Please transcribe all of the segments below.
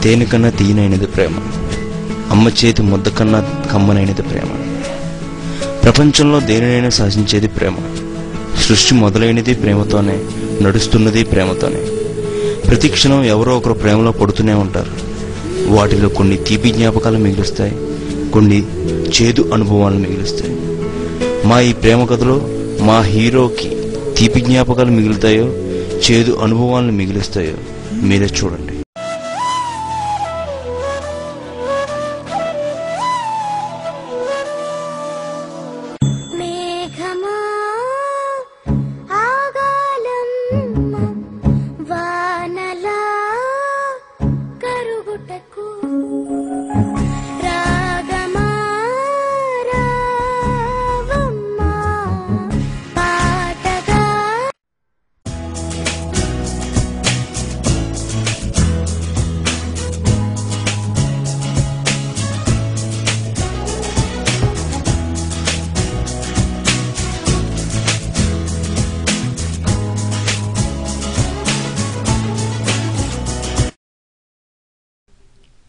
తేనెకన్నా తీయనైనది ప్రేమ, అమ్మ చేతి ముద్ద కన్నా కమ్మనైనది ప్రేమ. ప్రపంచంలో దేనినైనా శాసించేది ప్రేమ. సృష్టి మొదలైనది ప్రేమతోనే, నడుస్తున్నది ప్రేమతోనే. ప్రతి క్షణం ఎవరో ఒకరు ప్రేమలో పడుతూనే ఉంటారు. వాటిలో కొన్ని తీపి జ్ఞాపకాలు మిగులుస్తాయి, కొన్ని చేదు అనుభవాలను మిగులుస్తాయి. మా ఈ ప్రేమ కథలో మా హీరోకి తీపి జ్ఞాపకాలు మిగులుతాయో, చేదు అనుభవాలను మిగులుస్తాయో మీరే చూడండి.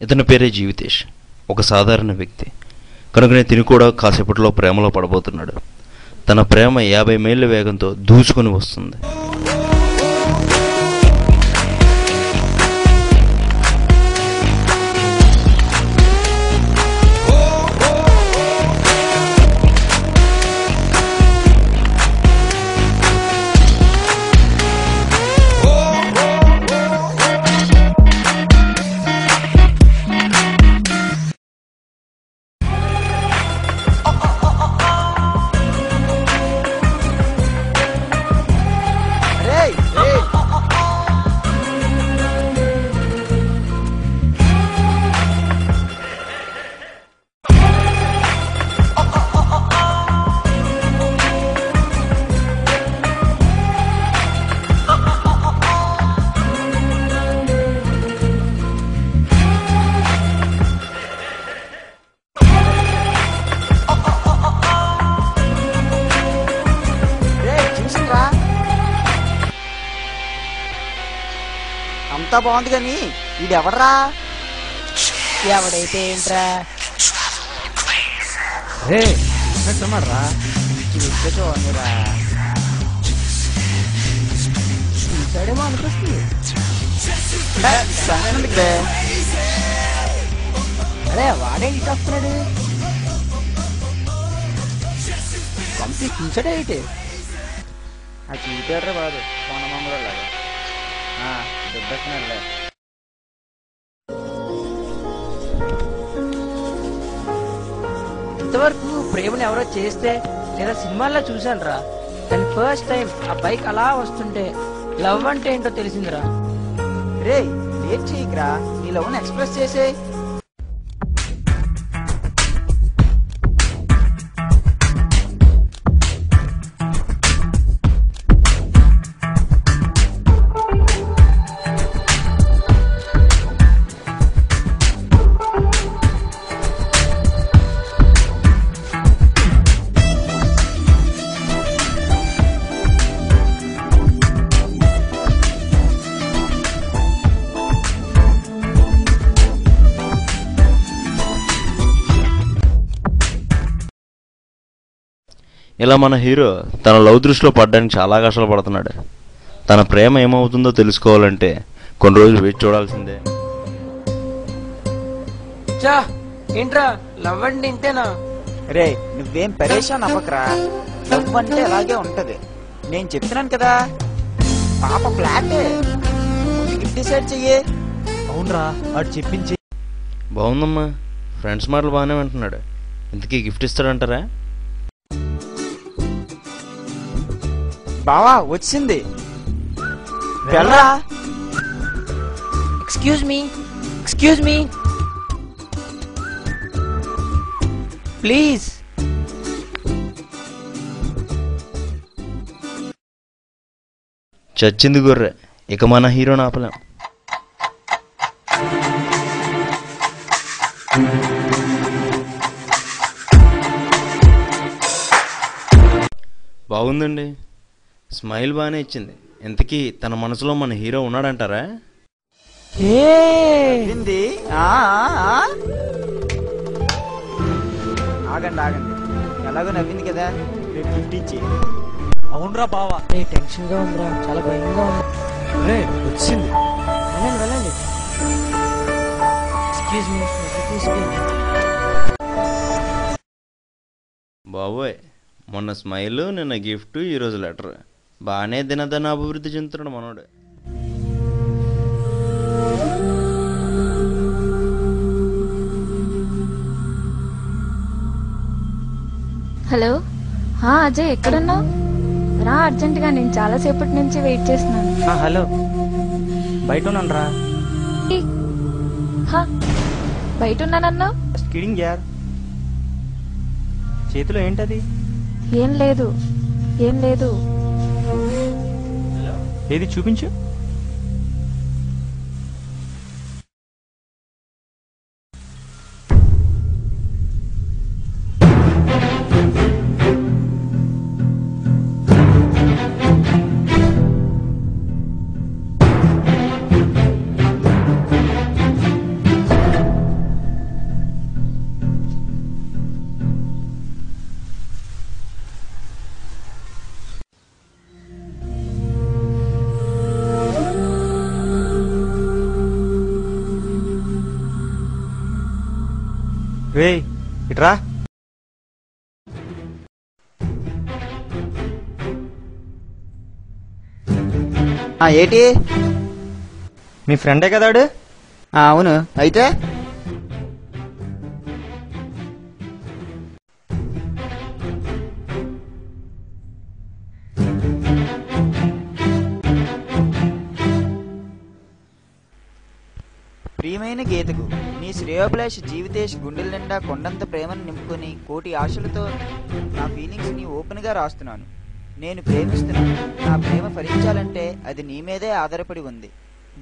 ఇతని పేరే జీవితేష్. ఒక సాధారణ వ్యక్తి కనుకనే తిని కూడా కాసేపట్లో ప్రేమలో పడబోతున్నాడు. తన ప్రేమ 50 మైళ్ళ వేగంతో దూసుకొని వస్తుంది. అంతా బాగుంది కానీ ఇది ఎవడరా? ఎవడైతే ఏంట్రా? చూసాడేమో అనిపిస్తుంది. అరే వాడే ఇటు వస్తున్నాడు. కంప్లీట్ చూసాడే అయితే ఆ చూపారే బాదు కోనమంగళలాగా దుబ్బెట్టినలే. ఇంతవరకు ప్రేమను ఎవరో చేస్తే లేదా సినిమాల్లో చూసాను రా, కానీ ఫస్ట్ టైం ఆ బైక్ అలా వస్తుంటే లవ్ అంటే ఏంటో తెలిసిందిరా. రే లేట్ చేయకురా, నీ లవ్ ఎక్స్ప్రెస్ చేసే. ఇలా మన హీరో తన లవ్ దృష్టిలో పడడానికి చాలా కష్టాలు పడుతున్నాడు. తన ప్రేమ ఏమవుతుందో తెలుసుకోవాలంటే కొన్ని రోజులు వెయిట్ చూడాల్సిందే. ఏంట్రా లవ్ అంటే ఇంతేనా? రే నువ్వేం పరేషాన్ అవ్వకరా, లవ్ అంటే అలాగే ఉంటది. నేను చెప్తున్నాను కదా, పాప ఫ్లాటే, గిఫ్ట్ డిసైడ్ చెయ్యే. అవునరా వాడు చెప్పించి. బాగుందమ్మా, ఫ్రెండ్స్ మాటలు బాగానే వింటున్నాడు. ఇంతకీ గిఫ్ట్ ఇస్తాడంటారా? బావా వచ్చింది, వెళ్ళరా. Excuse me please. చచ్చింది గొర్రె, ఇక మన హీరోని ఆపలేం. బాగుందండి, స్మైల్ బాగానే ఇచ్చింది. ఇంతకీ తన మనసులో మన హీరో ఉన్నాడంటారా? నవ్వింది ఆగండి ఆగండి, ఎలాగో నవ్వింది కదా, రేపు గిఫ్ట్ ఇచ్చి. అవునరా బావా. టెన్షన్ గా ఉందిరా, చాలా భయంగా ఉంది. రే వచ్చింది. వెళ్ళండి వెళ్ళండి. ఎక్స్క్యూజ్ మీ, బాబోయ్, మొన్న స్మైల్, నిన్న గిఫ్ట్, ఈరోజు లెటర్. బాగానే దినదన అభివృద్ధి చెందుతున్నాడు మనోడు. హలో, అజయ్ ఎక్కడున్నావు? రా అర్జెంటుగా, నేను చాలాసేపటి నుంచి వెయిట్ చేస్తున్నాను. హలో, బయట ఉన్నాను రా. బయట ఉన్నానన్నావు? కిడింగ్ యార్. చేతిలో ఏంటది? ఏం లేదు, ఏం లేదు. ఏది చూపించు. రే ఇట్రా. ఏంటి? మీ ఫ్రెండే కదాడు? అవును, అయితే ప్రియమైన గీతకు, నీ శ్రేయోభిలాష్ జీవితేష్ గుండెల నిండా కొండంత ప్రేమను నింపుకొని కోటి ఆశలతో నా ఫీలింగ్స్ ని ఓపెన్ గా రాస్తున్నాను. నేను ప్రేమిస్తున్నాను. నా ప్రేమ ఫలించాలంటే అది నీ మీదే ఆధారపడి ఉంది.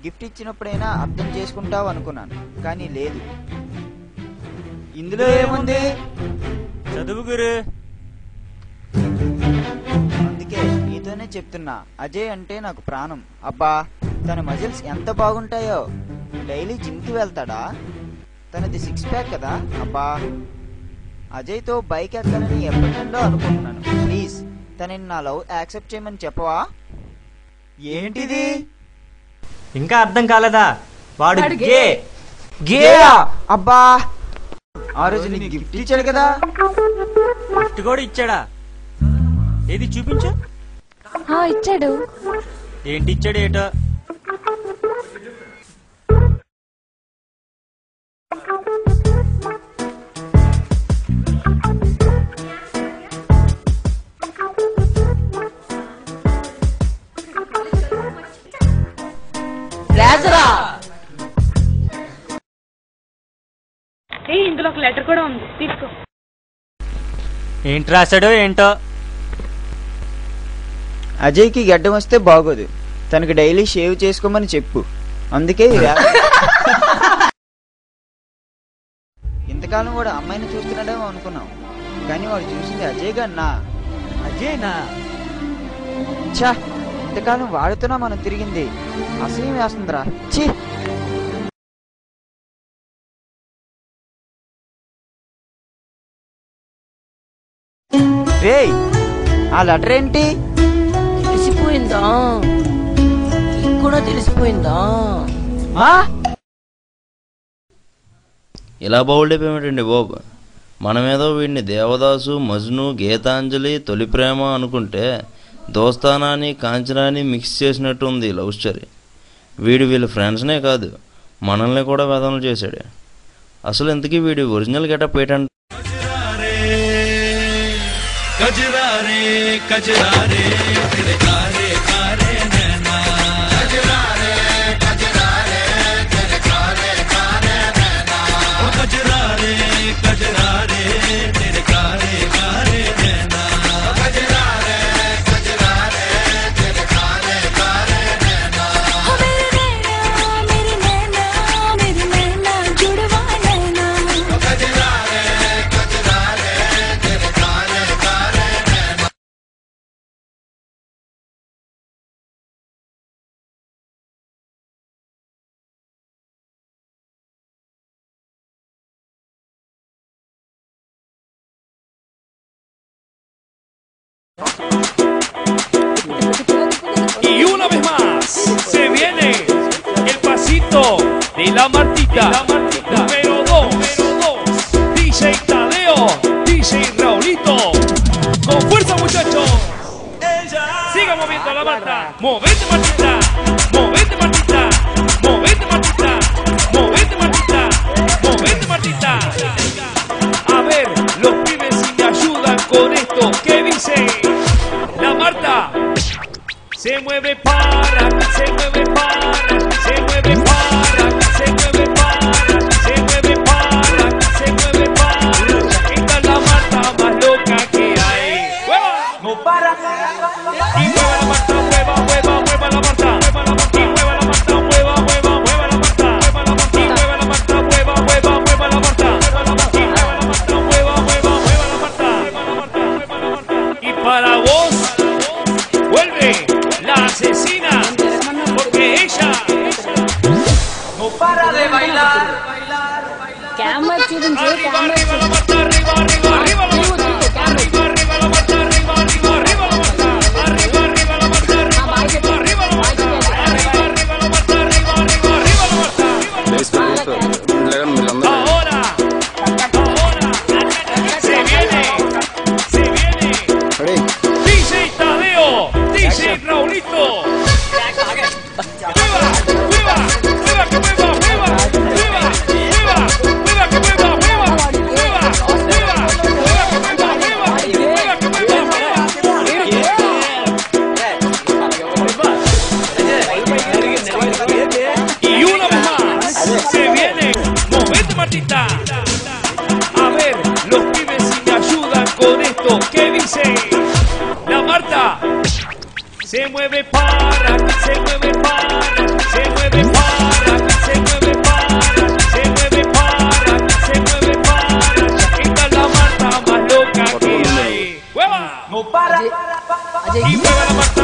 గిఫ్ట్ ఇచ్చినప్పుడైనా అర్థం చేసుకుంటావు అనుకున్నాను, కానీ లేదు. ఇందులో ఏముంది? చదువు గురు. అందుకే నీతోనే చెప్తున్నా, అజయ్ అంటే నాకు ప్రాణం. అబ్బా, తన మజిల్స్ ఎంత బాగుంటాయో. డైలీ జిమ్ కి వెళ్తాడా? తనది 6 ప్యాక్ కదా. అబ్బా, అజయ్ తో బైక్ ఎక్కాలని ఎప్పటి నుండో అనుకుంటున్నాను. ప్లీజ్ తనని నా లవ్ యాక్సెప్ట్ చేయమని చెప్పవా? ఏంటిది? ఇంకా అర్థం కాలేదా? వాడు గే. అబ్బా, ఆ రోజు నీకు గిఫ్ట్ ఇచ్చాడు కదా. గిఫ్ట్ కూడా ఇచ్చాడా? ఏది చూపించు. ఇచ్చాడు. ఏంటి ఇచ్చాడు? ఏటో ఇందులో ఒక లెటర్ కూడా ఉంది, తీసుకో. ఏంటి రాశాడో ఏంటో. అజయ్కి గడ్డం వస్తే బాగోదు, తనకి డైలీ షేవ్ చేసుకోమని చెప్పు. అందుకే ఇంతకాలం వాడు అమ్మాయిని చూస్తున్నాడేమో అనుకున్నాం, కానీ వాడు చూసింది అజయ్ గన్నా. అజయ్నా? ఛా, ఇంతకాలం వాడుతున్నా మనం తిరిగింది. అసహ్యం వేస్తుందిరా. ఛీ. రేయ్, ఆ లెటర్ ఏంటి? తెలిసిపోయిందా? కూడా తెలిసిపోయిందా? ఇలా బౌల్డైపోయాడండి బాబు. మనమేదో వీడిని దేవదాసు, మజ్ను, గీతాంజలి, తొలి ప్రేమ అనుకుంటే దోస్తానాని, కాంచనాని మిక్స్ చేసినట్టు ఉంది లవ్ స్టోరీ. వీళ్ళ ఫ్రెండ్స్నే కాదు, మనల్ని కూడా వెదనలు చేశాడు. అసలు ఇంతకీ వీడి ఒరిజినల్ గెటప్ ఏంటంటే కజరారే కజరారే తెరే కారే కారే నైనా కజరారే కజరారే తెరే కారే కారే నైనా ఓ కజరారే కజరారే తెరే కారే కారే నైనా కజరారే కజరారే తెరే కారే కారే నైనా ఓ मेरे नैना जुड़वा नैना కజరారే కజరారే తెరే కారే కారే Y una vez más, se viene el pasito de la Martita. Número 2, DJ Tadeo, DJ Raulito. Con fuerza, muchachos. Siga moviendo la Marta. Movete, Martita. Movete, Martita. Movete, Martita. Movete, Martita. Movete, Martita. A ver, los pibes si me ayudan con esto. ¿Qué dice? La Marta. Se mueve para, se mueve para, se mueve para, se mueve para, se mueve para, se mueve para. Esta es la Marta más loca que hay. ¡Mueva! No para. Y mueva la Marta, mueva, mueva, mueva la Marta. Y mueva la Marta, mueva, mueva, mueva la Marta. Y mueva la Marta, mueva, mueva, mueva la Marta. Y mueva la Marta, mueva, mueva, mueva la Marta. Y para vos, vuelve la asesina, porque ella no para de bailar. Arriba, arriba la Marta, arriba, arriba, arriba la Marta. Arriba, arriba la Marta, arriba, arriba, arriba la Marta. Arriba, arriba la Marta, arriba, arriba, arriba la Marta. Arriba, arriba la Marta, arriba, arriba, arriba la Marta. Ahora, se viene. DJ Tadeo, DJ Raulito. Y una vez más, se viene. Movete, Martita. A ver, los pibes si me ayudan con esto. ¿Qué dice? La Marta. Se mueve para, se mueve para, se mueve para, se mueve para, se mueve para, se mueve para. Esta es la Marta más loca que hay. ¡Mueva! No para. Y mueva la Marta.